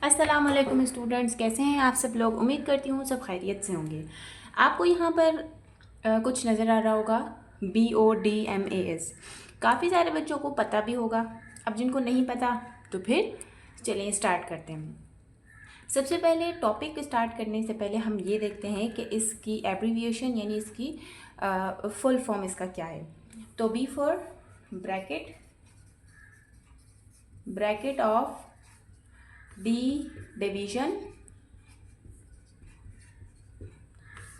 अस्सलाम वालेकुम स्टूडेंट्स, कैसे हैं आप सब लोग। उम्मीद करती हूँ सब खैरियत से होंगे। आपको यहाँ पर कुछ नज़र आ रहा होगा BODMAS। काफ़ी सारे बच्चों को पता भी होगा। अब जिनको नहीं पता तो फिर चलिए स्टार्ट करते हैं। सबसे पहले टॉपिक स्टार्ट करने से पहले हम ये देखते हैं कि इसकी एब्रीविएशन यानी इसकी फुल फॉर्म इसका क्या है। तो B for bracket of D division,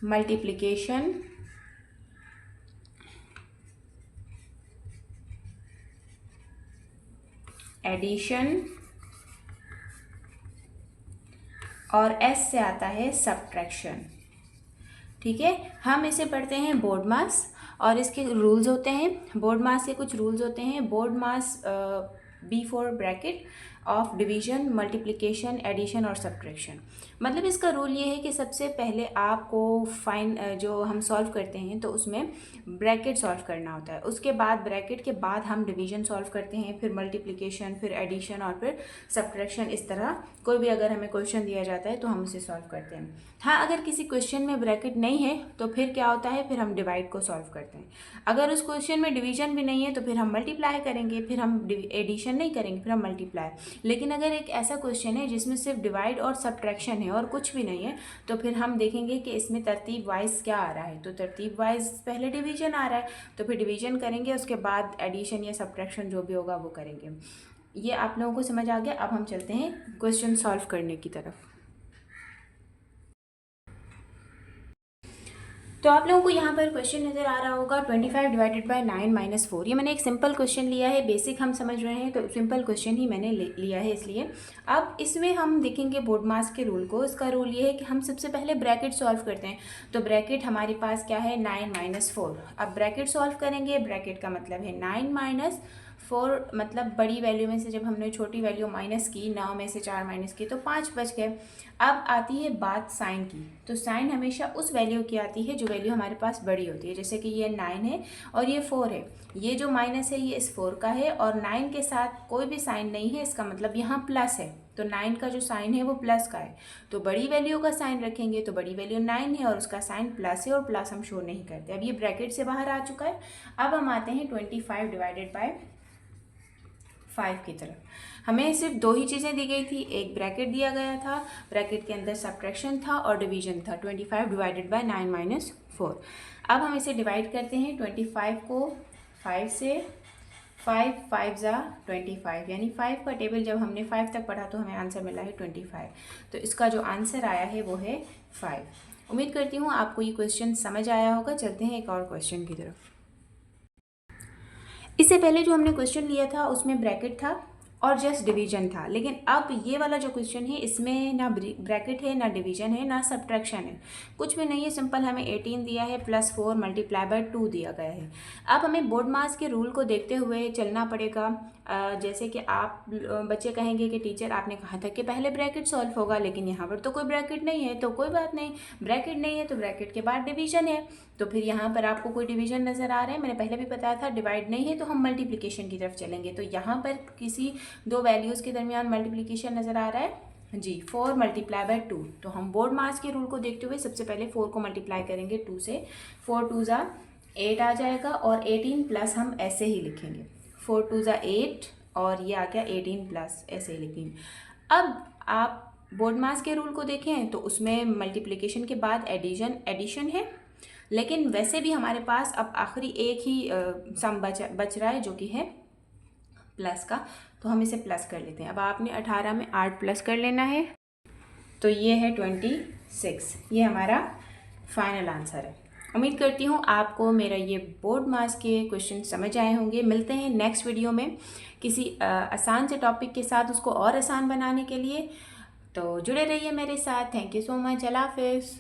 multiplication, addition और S से आता है सब्ट्रैक्शन। ठीक है, हम इसे पढ़ते हैं बोर्ड मास और इसके रूल्स होते हैं। बोर्ड मास के कुछ रूल्स होते हैं। BODMAS B for bracket of division, multiplication, addition और सब्ट्रैक्शन। मतलब इसका रूल ये है कि सबसे पहले आपको जो हम सॉल्व करते हैं तो उसमें ब्रैकेट सॉल्व करना होता है। उसके बाद ब्रैकेट के बाद हम डिवीजन सॉल्व करते हैं, फिर मल्टीप्लिकेशन, फिर एडिशन और फिर सब्ट्रैक्शन। इस तरह कोई भी अगर हमें क्वेश्चन दिया जाता है तो हम उसे सॉल्व करते हैं। हाँ, अगर किसी क्वेश्चन में ब्रैकेट नहीं है तो फिर क्या होता है, फिर हम डिवाइड को सॉल्व करते हैं। अगर उस क्वेश्चन में डिवीजन भी नहीं है तो फिर हम मल्टीप्लाई करेंगे, फिर हम एडिशन नहीं करेंगे, फिर हम मल्टीप्लाई। लेकिन अगर एक ऐसा क्वेश्चन है जिसमें सिर्फ डिवाइड और सब्ट्रैक्शन है और कुछ भी नहीं है तो फिर हम देखेंगे कि इसमें तरतीब वाइज क्या आ रहा है। तो तरतीब वाइज पहले डिवीजन आ रहा है तो फिर डिवीजन करेंगे, उसके बाद एडिशन या सब्ट्रैक्शन जो भी होगा वो करेंगे। ये आप लोगों को समझ आ गया। अब हम चलते हैं क्वेश्चन सॉल्व करने की तरफ। तो आप लोगों को यहाँ पर क्वेश्चन नज़र आ रहा होगा 25 डिवाइडेड बाय 9 - 4। ये मैंने एक सिंपल क्वेश्चन लिया है, बेसिक हम समझ रहे हैं तो सिंपल क्वेश्चन ही मैंने लिया है इसलिए। अब इसमें हम देखेंगे बोर्ड मास के रूल को। इसका रूल ये है कि हम सबसे पहले ब्रैकेट सॉल्व करते हैं। तो ब्रैकेट हमारे पास क्या है, 9 - 4। अब ब्रैकेट सॉल्व करेंगे, ब्रैकेट का मतलब है 9 - 4, मतलब बड़ी वैल्यू में से जब हमने छोटी वैल्यू माइनस की, 9 में से 4 माइनस की तो 5 बच गए। अब आती है बात साइन की। तो साइन हमेशा उस वैल्यू की आती है जो वैल्यू हमारे पास बड़ी होती है। जैसे कि ये 9 है और ये 4 है, ये जो माइनस है ये इस 4 का है और 9 के साथ कोई भी साइन नहीं है, इसका मतलब यहाँ प्लस है। तो 9 का जो साइन है वो प्लस का है। तो बड़ी वैल्यू का साइन रखेंगे तो बड़ी वैल्यू 9 है और उसका साइन प्लस है और प्लस हम शो नहीं करते। अब ये ब्रैकेट से बाहर आ चुका है। अब हम आते हैं 25 डिवाइडेड बाय 5 की तरफ। हमें सिर्फ दो ही चीज़ें दी गई थी, एक ब्रैकेट दिया गया था, ब्रैकेट के अंदर सब्ट्रैक्शन था और डिवीजन था। 25 डिवाइडेड बाय 9 - 4। अब हम इसे डिवाइड करते हैं 25 को 5 से। 5 5 ज़ा 25, यानी 5 का टेबल जब हमने 5 तक पढ़ा तो हमें आंसर मिला है 25। तो इसका जो आंसर आया है वो है 5। उम्मीद करती हूँ आपको ये क्वेश्चन समझ आया होगा। चलते हैं एक और क्वेश्चन की तरफ। इससे पहले जो हमने क्वेश्चन लिया था उसमें ब्रैकेट था और जस्ट डिवीजन था, लेकिन अब ये वाला जो क्वेश्चन है इसमें ना ब्रैकेट है, ना डिवीजन है, ना सब्ट्रैक्शन है, कुछ भी नहीं है। सिंपल हमें 18 दिया है प्लस 4 मल्टीप्लाई बाय 2 दिया गया है। अब हमें बोर्ड मास के रूल को देखते हुए चलना पड़ेगा। जैसे कि आप बच्चे कहेंगे कि टीचर आपने कहा था कि पहले ब्रैकेट सॉल्व होगा, लेकिन यहाँ पर तो कोई ब्रैकेट नहीं है। तो कोई बात नहीं, ब्रैकेट नहीं है तो ब्रैकेट के बाद डिवीजन है। तो फिर यहाँ पर आपको कोई डिवीजन नज़र आ रहा है, मैंने पहले भी बताया था डिवाइड नहीं है तो हम मल्टीप्लिकेशन की तरफ चलेंगे। तो यहाँ पर किसी दो वैल्यूज़ के दरमियान मल्टीप्लिकेशन नज़र आ रहा है जी, 4 मल्टीप्लाई बाय 2। तो हम बोर्ड मास के रूल को देखते हुए सबसे पहले 4 को मल्टीप्लाई करेंगे 2 से। 4 2 ज़ा 8 आ जाएगा और 18 प्लस हम ऐसे ही लिखेंगे। 4 2 ज़ा 8 और ये आ गया 18 प्लस, ऐसे ही लिखेंगे। अब आप बोर्ड मास के रूल को देखें तो उसमें मल्टीप्लिकेशन के बाद एडिशन है, लेकिन वैसे भी हमारे पास अब आखिरी एक ही सम बच रहा है जो कि है प्लस का। तो हम इसे प्लस कर लेते हैं। अब आपने 18 में 8 प्लस कर लेना है तो ये है 26। ये हमारा फाइनल आंसर है। उम्मीद करती हूँ आपको मेरा ये बोर्ड मास के क्वेश्चन समझ आए होंगे। मिलते हैं नेक्स्ट वीडियो में किसी आसान से टॉपिक के साथ, उसको और आसान बनाने के लिए। तो जुड़े रहिए मेरे साथ। Thank you so much. अल्लाह हाफिज़।